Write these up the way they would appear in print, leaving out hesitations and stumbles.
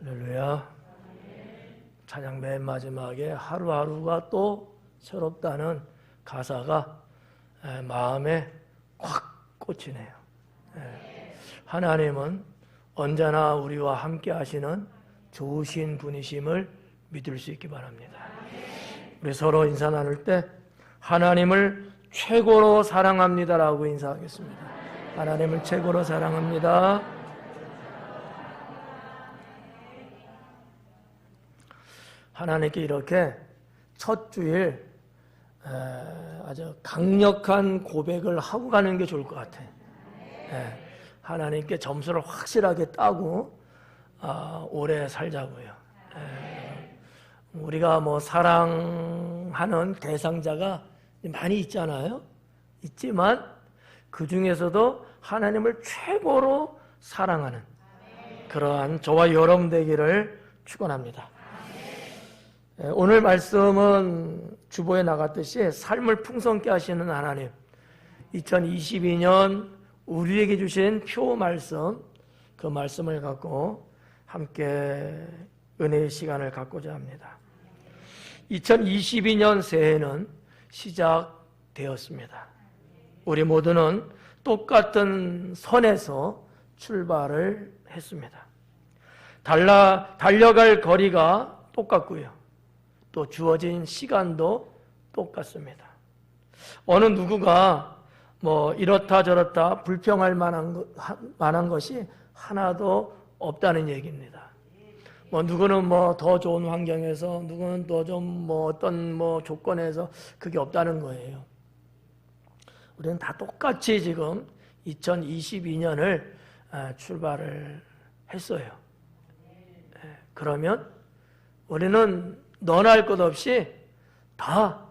할렐루야. 찬양 맨 마지막에 하루하루가 또 새롭다는 가사가 마음에 콱 꽂히네요. 하나님은 언제나 우리와 함께 하시는 좋으신 분이심을 믿을 수 있기 바랍니다. 우리 서로 인사 나눌 때 하나님을 최고로 사랑합니다라고 인사하겠습니다. 하나님을 최고로 사랑합니다. 하나님께 이렇게 첫 주일 아주 강력한 고백을 하고 가는 게 좋을 것 같아요. 하나님께 점수를 확실하게 따고 오래 살자고요. 우리가 뭐 사랑하는 대상자가 많이 있잖아요. 있지만 그 중에서도 하나님을 최고로 사랑하는 그러한 저와 여러분 되기를 축원합니다. 오늘 말씀은 주보에 나갔듯이 삶을 풍성케 하시는 하나님, 2022년 우리에게 주신 표 말씀, 그 말씀을 갖고 함께 은혜의 시간을 갖고자 합니다. 2022년 새해는 시작되었습니다. 우리 모두는 똑같은 선에서 출발을 했습니다. 달려갈 거리가 똑같고요. 또 주어진 시간도 똑같습니다. 어느 누구가 뭐 이렇다 저렇다 불평할 만한 것이 하나도 없다는 얘기입니다. 뭐 누구는 뭐 더 좋은 환경에서, 누구는 더 좀 뭐 어떤 뭐 조건에서 그게 없다는 거예요. 우리는 다 똑같이 지금 2022년을 출발을 했어요. 그러면 우리는 너나 할 것 없이 다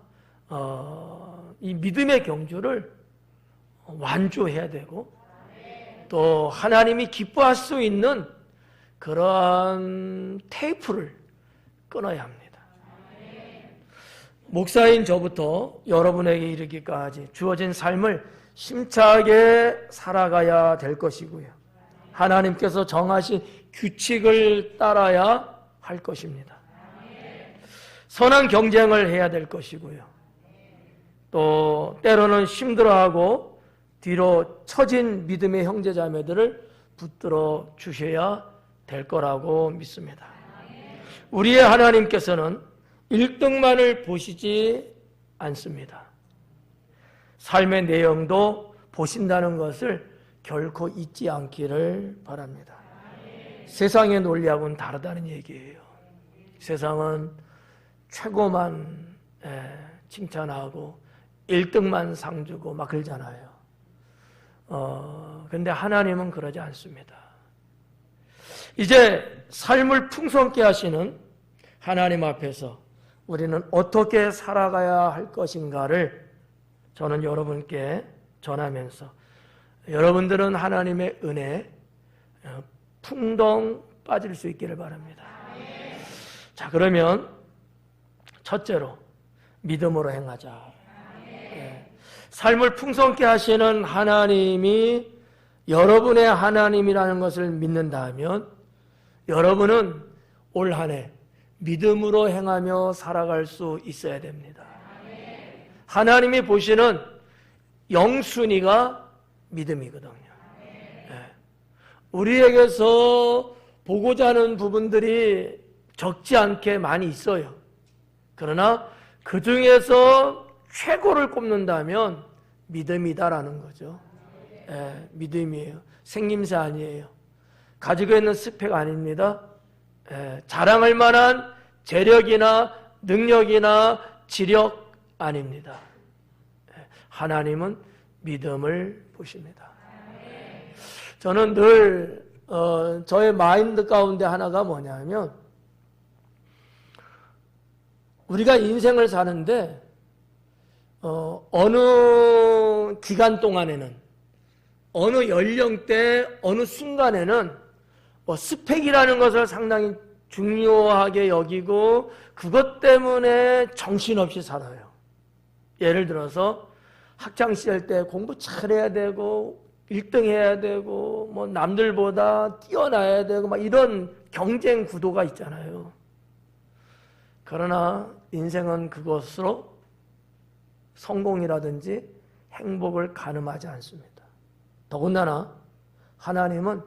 이 믿음의 경주를 완주해야 되고 또 하나님이 기뻐할 수 있는 그러한 테이프를 끊어야 합니다. 목사인 저부터 여러분에게 이르기까지 주어진 삶을 심차게 살아가야 될 것이고요. 하나님께서 정하신 규칙을 따라야 할 것입니다. 선한 경쟁을 해야 될 것이고요. 또 때로는 힘들어하고 뒤로 처진 믿음의 형제자매들을 붙들어 주셔야 될 거라고 믿습니다. 우리의 하나님께서는 1등만을 보시지 않습니다. 삶의 내용도 보신다는 것을 결코 잊지 않기를 바랍니다. 세상의 논리하고는 다르다는 얘기예요. 세상은 최고만 칭찬하고 1등만 상 주고 막 그러잖아요. 근데 하나님은 그러지 않습니다. 이제 삶을 풍성케 하시는 하나님 앞에서 우리는 어떻게 살아가야 할 것인가를 저는 여러분께 전하면서 여러분들은 하나님의 은혜에 풍덩 빠질 수 있기를 바랍니다. 자, 그러면 첫째로 믿음으로 행하자. 삶을 풍성케 하시는 하나님이 여러분의 하나님이라는 것을 믿는다면 여러분은 올 한 해 믿음으로 행하며 살아갈 수 있어야 됩니다. 하나님이 보시는 영순위가 믿음이거든요. 우리에게서 보고자 하는 부분들이 적지 않게 많이 있어요. 그러나 그 중에서 최고를 꼽는다면 믿음이다라는 거죠. 믿음이에요. 생김새 아니에요. 가지고 있는 스펙 아닙니다. 자랑할 만한 재력이나 능력이나 지력 아닙니다. 하나님은 믿음을 보십니다. 저는 늘 저의 마인드 가운데 하나가 뭐냐면 우리가 인생을 사는데 어느 기간 동안에는 어느 연령대 어느 순간에는 스펙이라는 것을 상당히 중요하게 여기고 그것 때문에 정신없이 살아요. 예를 들어서 학창시절 때 공부 잘해야 되고 1등 해야 되고 뭐 남들보다 뛰어나야 되고 막 이런 경쟁 구도가 있잖아요. 그러나 인생은 그것으로 성공이라든지 행복을 가늠하지 않습니다. 더군다나 하나님은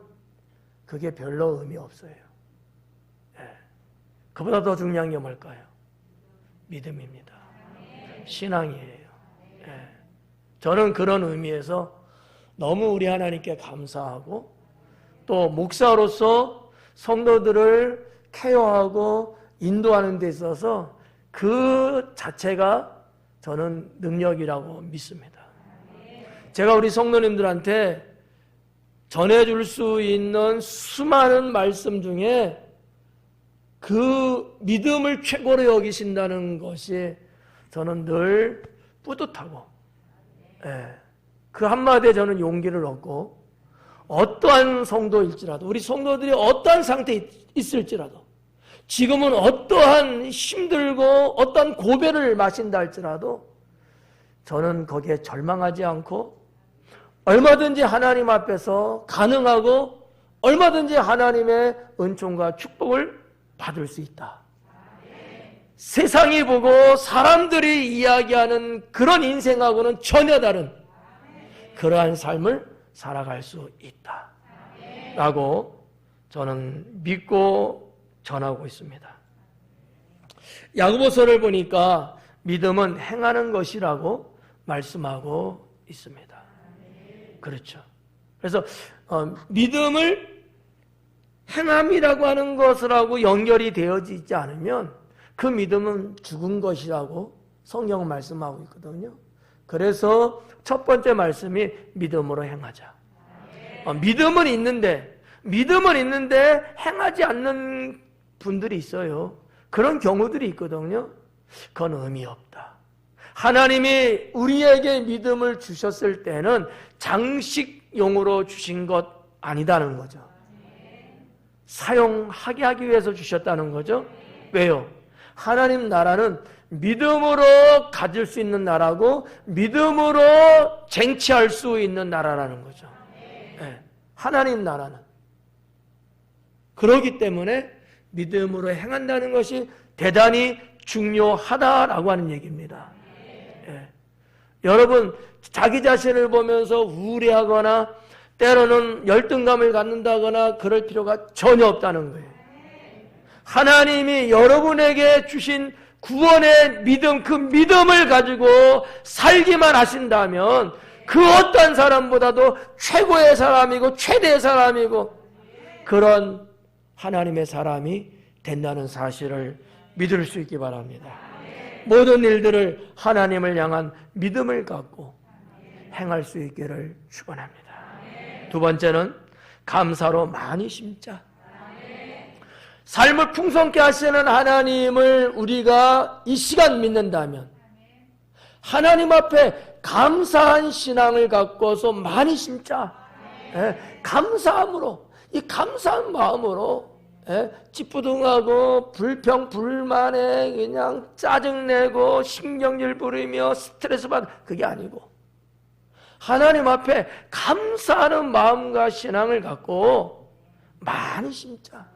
그게 별로 의미 없어요. 그보다 더 중요한 게 뭘까요? 믿음입니다. 신앙이에요. 저는 그런 의미에서 너무 우리 하나님께 감사하고 또 목사로서 성도들을 케어하고 인도하는 데 있어서 그 자체가 저는 능력이라고 믿습니다. 제가 우리 성도님들한테 전해줄 수 있는 수많은 말씀 중에 그 믿음을 최고로 여기신다는 것이 저는 늘 뿌듯하고 그 한마디에 저는 용기를 얻고 어떠한 성도일지라도 우리 성도들이 어떠한 상태에 있을지라도 지금은 어떠한 힘들고 어떠한 고배를 마신다 할지라도 저는 거기에 절망하지 않고 얼마든지 하나님 앞에서 가능하고 얼마든지 하나님의 은총과 축복을 받을 수 있다. 세상이 보고 사람들이 이야기하는 그런 인생하고는 전혀 다른 그러한 삶을 살아갈 수 있다 라고 저는 믿고 전하고 있습니다. 야고보서를 보니까 믿음은 행하는 것이라고 말씀하고 있습니다. 그렇죠. 그래서 믿음을 행함이라고 하는 것을하고 연결이 되어지지 않으면 그 믿음은 죽은 것이라고 성경은 말씀하고 있거든요. 그래서 첫 번째 말씀이 믿음으로 행하자. 믿음은 있는데 행하지 않는 분들이 있어요. 그런 경우들이 있거든요. 그건 의미 없다. 하나님이 우리에게 믿음을 주셨을 때는 장식용으로 주신 것 아니다는 거죠. 사용하게 하기 위해서 주셨다는 거죠. 왜요? 하나님 나라는 믿음으로 가질 수 있는 나라고 믿음으로 쟁취할 수 있는 나라라는 거죠. 네. 하나님 나라는 그렇기 때문에 믿음으로 행한다는 것이 대단히 중요하다라고 하는 얘기입니다. 네. 여러분 자기 자신을 보면서 우울해하거나 때로는 열등감을 갖는다거나 그럴 필요가 전혀 없다는 거예요. 하나님이 여러분에게 주신 구원의 믿음, 그 믿음을 가지고 살기만 하신다면 그 어떤 사람보다도 최고의 사람이고 최대의 사람이고 그런 하나님의 사람이 된다는 사실을 믿을 수 있기 바랍니다. 모든 일들을 하나님을 향한 믿음을 갖고 행할 수 있기를 축원합니다. 두 번째는 감사로 많이 심자. 삶을 풍성케 하시는 하나님을 우리가 이 시간 믿는다면 하나님 앞에 감사한 신앙을 갖고서 많이 심자. 감사함으로, 이 감사한 마음으로 찌뿌둥하고 불평 불만에 그냥 짜증내고 신경질 부리며 스트레스 받 그게 아니고 하나님 앞에 감사하는 마음과 신앙을 갖고 많이 심자.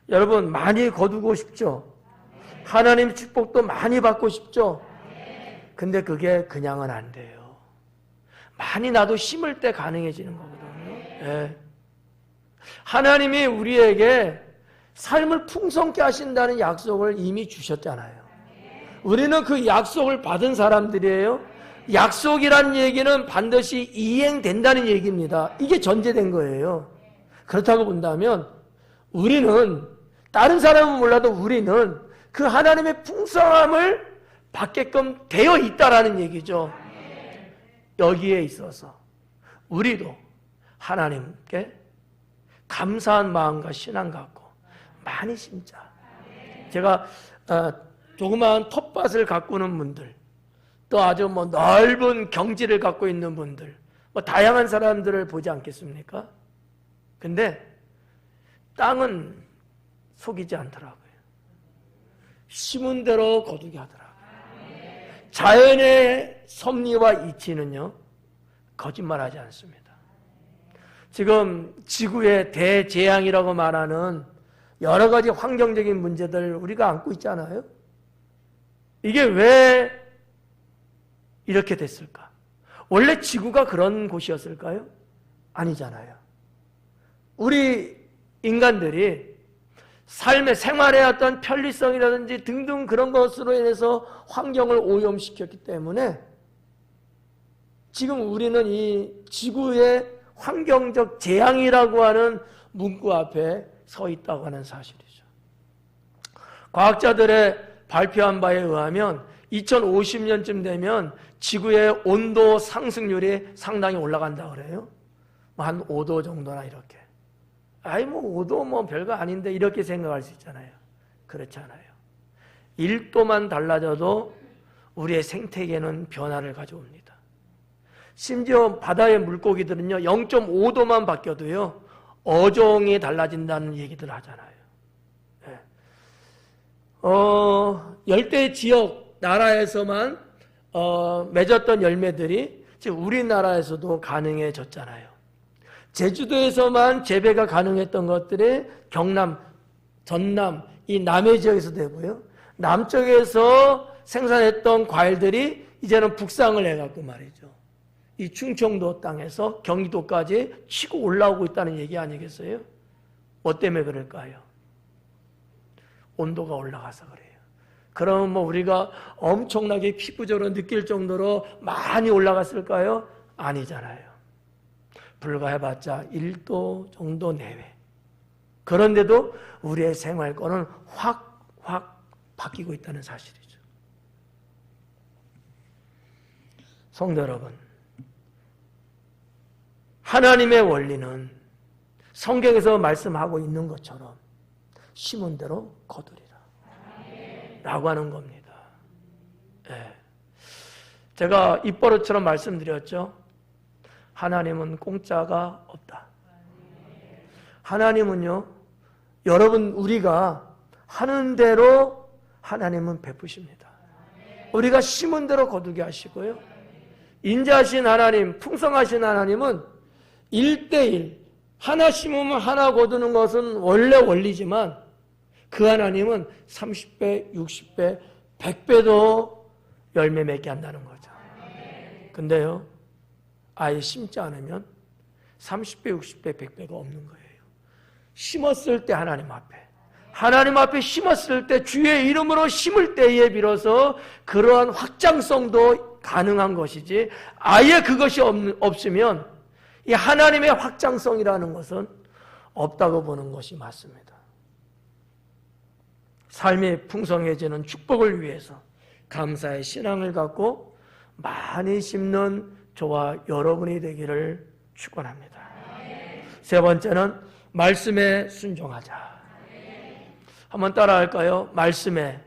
여러분 많이 거두고 싶죠? 하나님 축복도 많이 받고 싶죠? 근데 그게 그냥은 안 돼요. 많이 나도 심을 때 가능해지는 거거든요. 하나님이 우리에게 삶을 풍성케 하신다는 약속을 이미 주셨잖아요. 우리는 그 약속을 받은 사람들이에요. 약속이란 얘기는 반드시 이행된다는 얘기입니다. 이게 전제된 거예요. 그렇다고 본다면 우리는 다른 사람은 몰라도 우리는 그 하나님의 풍성함을 받게끔 되어 있다라는 얘기죠. 여기에 있어서 우리도 하나님께 감사한 마음과 신앙 갖고 많이 심자. 제가 조그마한 텃밭을 가꾸는 분들 또 아주 넓은 경지를 갖고 있는 분들 다양한 사람들을 보지 않겠습니까? 근데 땅은 속이지 않더라고요. 심은 대로 거두게 하더라고요. 자연의 섭리와 이치는요 거짓말하지 않습니다. 지금 지구의 대재앙이라고 말하는 여러 가지 환경적인 문제들 우리가 안고 있잖아요. 이게 왜 이렇게 됐을까? 원래 지구가 그런 곳이었을까요? 아니잖아요. 우리 인간들이 삶의 생활의 어떤 편리성이라든지 등등 그런 것으로 인해서 환경을 오염시켰기 때문에 지금 우리는 이 지구의 환경적 재앙이라고 하는 문구 앞에 서 있다고 하는 사실이죠. 과학자들의 발표한 바에 의하면 2050년쯤 되면 지구의 온도 상승률이 상당히 올라간다 그래요. 한 5도 정도나 이렇게. 아이 5도 별거 아닌데 이렇게 생각할 수 있잖아요. 그렇지 않아요. 1도만 달라져도 우리의 생태계는 변화를 가져옵니다. 심지어 바다의 물고기들은요 0.5도만 바뀌어도요 어종이 달라진다는 얘기들 하잖아요. 네. 열대 지역 나라에서만 맺었던 열매들이 지금 우리나라에서도 가능해졌잖아요. 제주도에서만 재배가 가능했던 것들이 경남, 전남, 이 남해 지역에서 되고요. 남쪽에서 생산했던 과일들이 이제는 북상을 해갖고 말이죠. 이 충청도 땅에서 경기도까지 치고 올라오고 있다는 얘기 아니겠어요? 뭐 때문에 그럴까요? 온도가 올라가서 그래요. 그러면 우리가 엄청나게 피부적으로 느낄 정도로 많이 올라갔을까요? 아니잖아요. 불과해봤자 1도 정도 내외. 그런데도 우리의 생활권은 확 바뀌고 있다는 사실이죠. 성도 여러분, 하나님의 원리는 성경에서 말씀하고 있는 것처럼 심은 대로 거두리라 라고 하는 겁니다. 네. 제가 입버릇처럼 말씀드렸죠. 하나님은 공짜가 없다. 하나님은요, 여러분 우리가 하는 대로 하나님은 베푸십니다. 우리가 심은 대로 거두게 하시고요. 인자하신 하나님, 풍성하신 하나님은 1:1, 하나 심으면 하나 거두는 것은 원래 원리지만 그 하나님은 30배, 60배, 100배도 열매 맺게 한다는 거죠. 근데요, 아예 심지 않으면 30배, 60배, 100배가 없는 거예요. 심었을 때 하나님 앞에 심었을 때 주의 이름으로 심을 때에 비로소 그러한 확장성도 가능한 것이지 아예 그것이 없으면 이 하나님의 확장성이라는 것은 없다고 보는 것이 맞습니다. 삶이 풍성해지는 축복을 위해서 감사의 신앙을 갖고 많이 심는 저와 여러분이 되기를 축원합니다. 세 번째는 말씀에 순종하자. 한번 따라할까요? 말씀에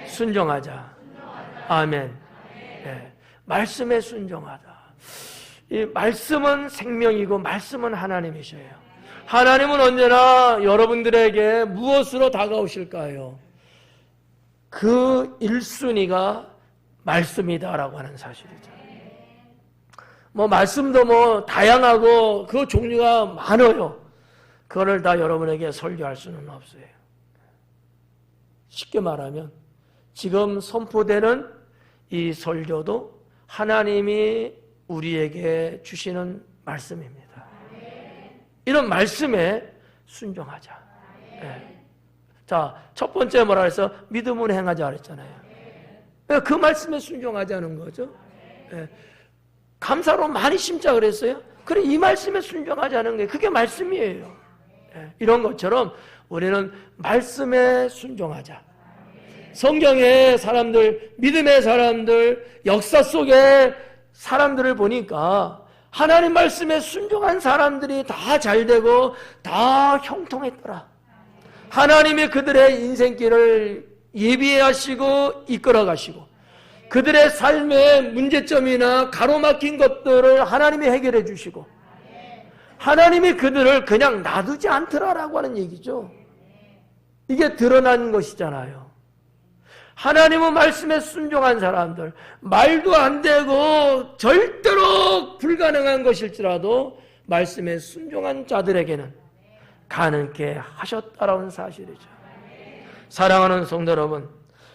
순종하자. 아멘. 네. 말씀에 순종하자. 이 말씀은 생명이고 말씀은 하나님이셔요. 하나님은 언제나 여러분들에게 무엇으로 다가오실까요? 그 1순위가 말씀이다라고 하는 사실이죠. 말씀도 다양하고 그 종류가 많아요. 그거를 다 여러분에게 설교할 수는 없어요. 쉽게 말하면 지금 선포되는 이 설교도 하나님이 우리에게 주시는 말씀입니다. 이런 말씀에 순종하자. 네. 자, 첫 번째 뭐라 해서 믿음으로 행하자 그랬잖아요. 그 말씀에 순종하자는 거죠. 네. 감사로 많이 심자 그랬어요. 그래, 이 말씀에 순종하자는 게 그게 말씀이에요. 네. 이런 것처럼 우리는 말씀에 순종하자. 성경의 사람들, 믿음의 사람들, 역사 속의 사람들을 보니까 하나님 말씀에 순종한 사람들이 다 잘되고 다 형통했더라. 하나님이 그들의 인생길을 예비하시고 이끌어 가시고 그들의 삶의 문제점이나 가로막힌 것들을 하나님이 해결해 주시고 하나님이 그들을 그냥 놔두지 않더라라고 하는 얘기죠. 이게 드러난 것이잖아요. 하나님의 말씀에 순종한 사람들, 말도 안 되고 절대로 불가능한 것일지라도 말씀에 순종한 자들에게는 가능케 하셨다라는 사실이죠. 사랑하는 성도 여러분,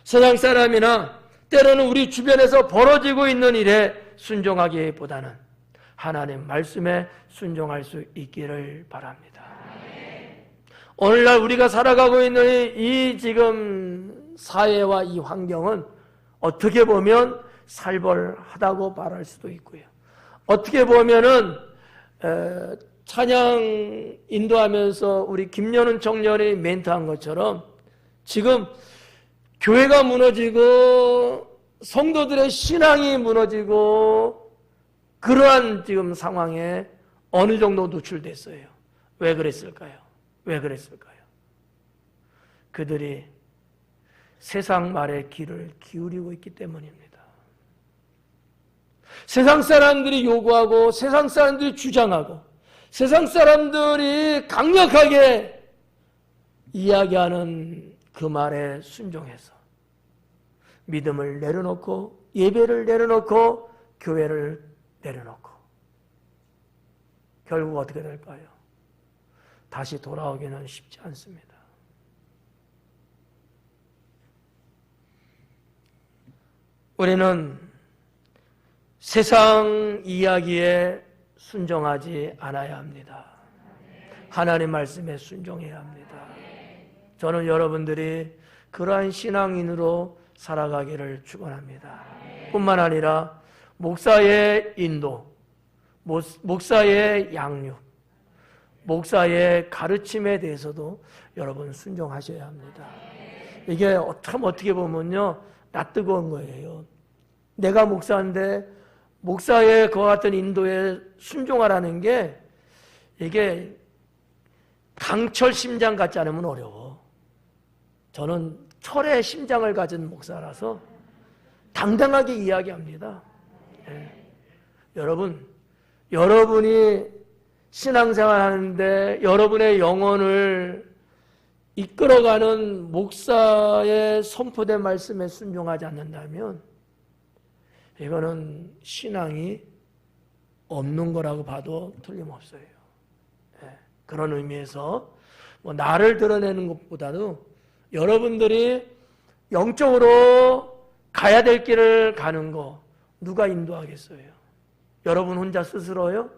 세상 사람이나 때로는 우리 주변에서 벌어지고 있는 일에 순종하기보다는 하나님 말씀에 순종할 수 있기를 바랍니다. 오늘날 우리가 살아가고 있는 이 지금 사회와 이 환경은 어떻게 보면 살벌하다고 말할 수도 있고요. 어떻게 보면은 찬양 인도하면서 우리 김연은 청년이 멘트한 것처럼 지금 교회가 무너지고 성도들의 신앙이 무너지고 그러한 지금 상황에 어느 정도 노출됐어요. 왜 그랬을까요? 왜 그랬을까요? 그들이 세상 말에 귀를 기울이고 있기 때문입니다. 세상 사람들이 요구하고 세상 사람들이 주장하고 세상 사람들이 강력하게 이야기하는 그 말에 순종해서 믿음을 내려놓고 예배를 내려놓고 교회를 내려놓고 결국 어떻게 될까요? 다시 돌아오기는 쉽지 않습니다. 우리는 세상 이야기에 순종하지 않아야 합니다. 하나님 말씀에 순종해야 합니다. 저는 여러분들이 그러한 신앙인으로 살아가기를 축원합니다. 뿐만 아니라 목사의 인도, 목사의 양육, 목사의 가르침에 대해서도 여러분 순종하셔야 합니다. 이게 참 어떻게 보면요, 낯뜨거운 거예요. 내가 목사인데 목사의 그와 같은 인도에 순종하라는 게 이게 강철 심장 같지 않으면 어려워. 저는 철의 심장을 가진 목사라서 당당하게 이야기합니다. 여러분이 신앙생활 하는데 여러분의 영혼을 이끌어가는 목사의 선포된 말씀에 순종하지 않는다면 이거는 신앙이 없는 거라고 봐도 틀림없어요. 그런 의미에서 나를 드러내는 것보다도 여러분들이 영적으로 가야 될 길을 가는 거 누가 인도하겠어요? 여러분 혼자 스스로요?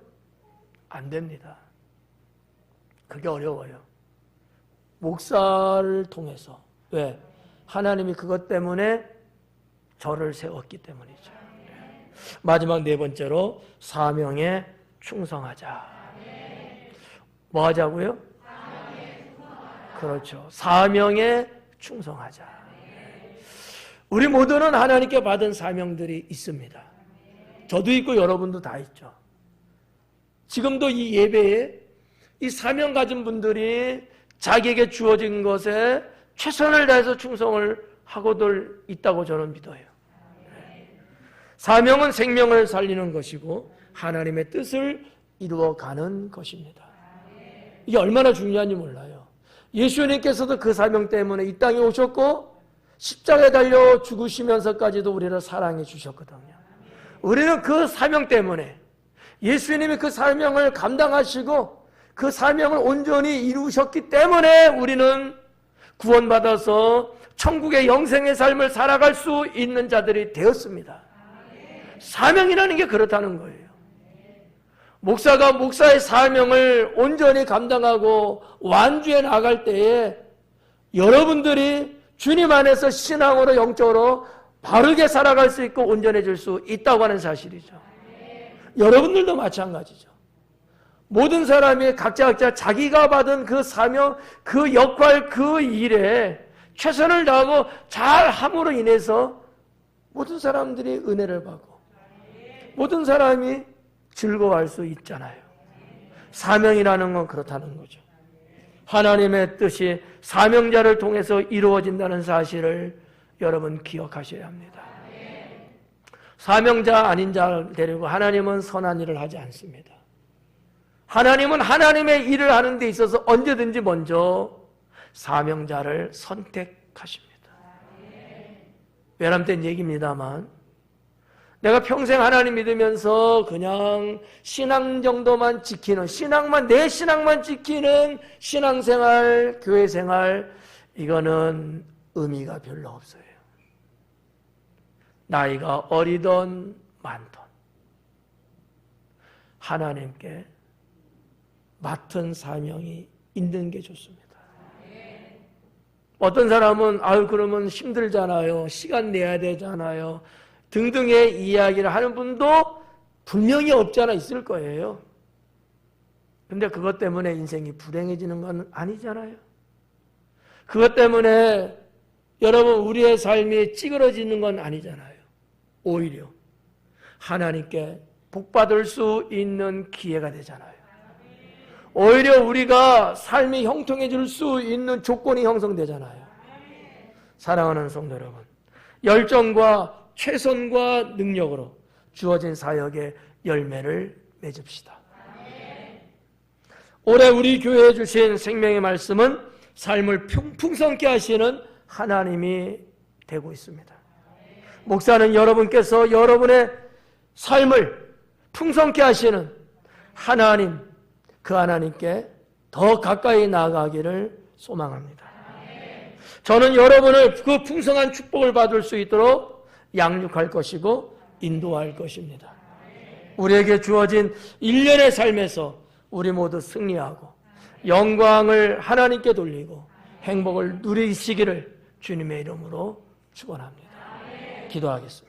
안 됩니다. 그게 어려워요. 목사를 통해서. 왜? 하나님이 그것 때문에 저를 세웠기 때문이죠. 마지막 네 번째로 사명에 충성하자. 뭐 하자고요? 그렇죠. 사명에 충성하자. 우리 모두는 하나님께 받은 사명들이 있습니다. 저도 있고 여러분도 다 있죠. 지금도 이 예배에 이 사명 가진 분들이 자기에게 주어진 것에 최선을 다해서 충성을 하고들 있다고 저는 믿어요. 사명은 생명을 살리는 것이고 하나님의 뜻을 이루어가는 것입니다. 이게 얼마나 중요한지 몰라요. 예수님께서도 그 사명 때문에 이 땅에 오셨고 십자가에 달려 죽으시면서까지도 우리를 사랑해 주셨거든요. 우리는 그 사명 때문에 예수님이 그 사명을 감당하시고 그 사명을 온전히 이루셨기 때문에 우리는 구원받아서 천국의 영생의 삶을 살아갈 수 있는 자들이 되었습니다. 사명이라는 게 그렇다는 거예요. 목사가 목사의 사명을 온전히 감당하고 완주해 나갈 때에 여러분들이 주님 안에서 신앙으로 영적으로 바르게 살아갈 수 있고 온전해질 수 있다고 하는 사실이죠. 여러분들도 마찬가지죠. 모든 사람이 각자 자기가 받은 그 사명, 그 역할, 그 일에 최선을 다하고 잘 함으로 인해서 모든 사람들이 은혜를 받고 모든 사람이 즐거워할 수 있잖아요. 사명이라는 건 그렇다는 거죠. 하나님의 뜻이 사명자를 통해서 이루어진다는 사실을 여러분 기억하셔야 합니다. 사명자 아닌 자를 데리고 하나님은 선한 일을 하지 않습니다. 하나님은 하나님의 일을 하는 데 있어서 언제든지 먼저 사명자를 선택하십니다. 외람된 얘기입니다만 내가 평생 하나님 믿으면서 그냥 신앙 정도만 지키는, 내 신앙만 지키는 신앙생활, 교회생활, 이거는 의미가 별로 없어요. 나이가 어리던 많던 하나님께 맡은 사명이 있는 게 좋습니다. 어떤 사람은 그러면 힘들잖아요, 시간 내야 되잖아요 등등의 이야기를 하는 분도 분명히 없지 않아 있을 거예요. 근데 그것 때문에 인생이 불행해지는 건 아니잖아요. 그것 때문에 여러분 우리의 삶이 찌그러지는 건 아니잖아요. 오히려 하나님께 복받을 수 있는 기회가 되잖아요. 오히려 우리가 삶이 형통해질 수 있는 조건이 형성되잖아요. 사랑하는 성도 여러분, 열정과 최선과 능력으로 주어진 사역의 열매를 맺읍시다. 올해 우리 교회에 주신 생명의 말씀은 삶을 풍성케 하시는 하나님이 되고 있습니다. 목사는 여러분께서 여러분의 삶을 풍성케 하시는 하나님, 그 하나님께 더 가까이 나아가기를 소망합니다. 저는 여러분을 그 풍성한 축복을 받을 수 있도록 양육할 것이고 인도할 것입니다. 우리에게 주어진 1년의 삶에서 우리 모두 승리하고 영광을 하나님께 돌리고 행복을 누리시기를 주님의 이름으로 축원합니다. 기도하겠습니다.